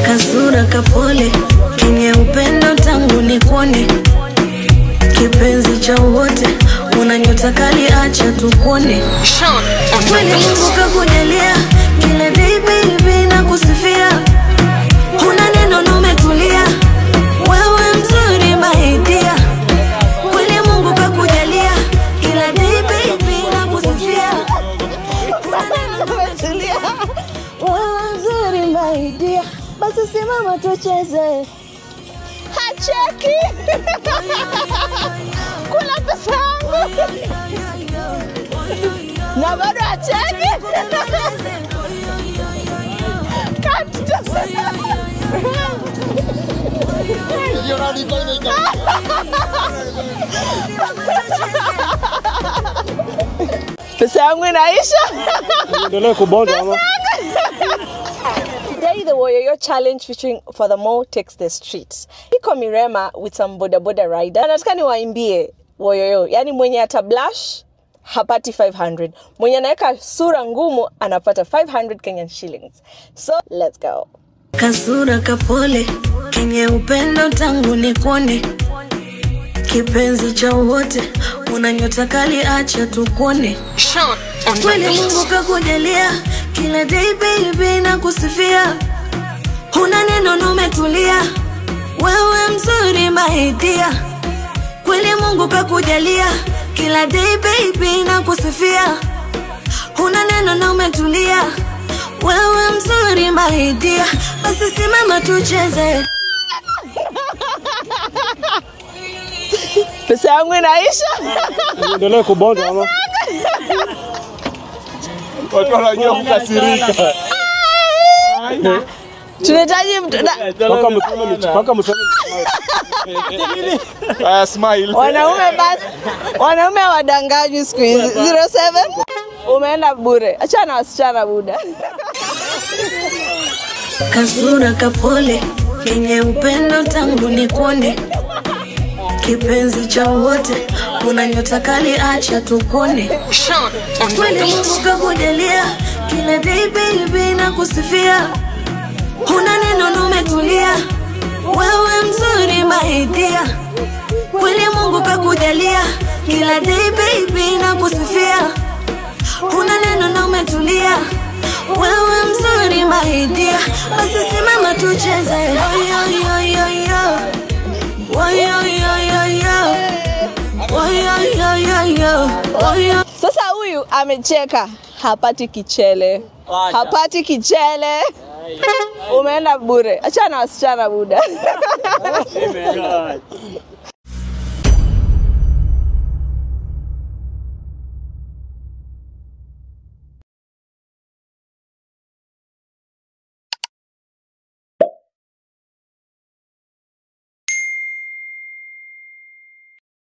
Kasura kapole, kenye upendo tangu nikuone. Kipenzi cha wote, una nyota kali acha tukuone. Kweli Mungu kakujalia, kila day baby na kusifia. Huna neno na umetulia, wewe mzuri my dear. Kweli Mungu kakujalia, kila day baby na kusifia. Huna neno na umetulia, wewe mzuri my dear. Basi simama tucheze. Hacheki. Kula pesa yangu. Na bado hacheki. Pesa yangu inaisha. Endelee kubonga ama. Today the Woyoyo challenge featuring Furthermore takes the streets. Iko Mirema with some boda rider. Nataka niwaimbie Woyoyo. Yani mwenye atablash hapati 500. Mwenye anaeka sura ngumu anapata 500 Kenyan shillings. So let's go. Kasura kapole, kenye upendo tangu nikuone. Kipenzi cha wote, una nyota kali acha tukuone. Kweli Mungu kakujalia, kila day baby na kusifia. Huna neno na umetulia, wewe mzuri my dear. Kweli Mungu kakujalia, kila day baby na kusifia. Huna neno na umetulia, wewe mzuri my dear. Basi simama tucheze. Pesa yangu inaisha. Endelee kubonga ama. Watu wanajua kukasirika. Tunahitaji paka mseme smile. Wanaume wadanganyi siku hizi. 07 umeenda bure. Achana wasichana buda. Kasura kapole, kenye upendo tangu nikuone. Kipenzi cha wote, una nyota kali acha tukuone. Kweli Mungu kakujalia, kila day baby na kusifia. Huna neno na umetulia, wewe mzuri my dear. Kweli Mungu kakujalia, kila day baby na kusifia. Huna neno na umetulia, wewe mzuri my dear. Basi simama tucheze. Yo yo yo yo. Sasa huyu amecheka, hapati kichele. Hapati kichele. Umeenda bure. Achana wasichana buda.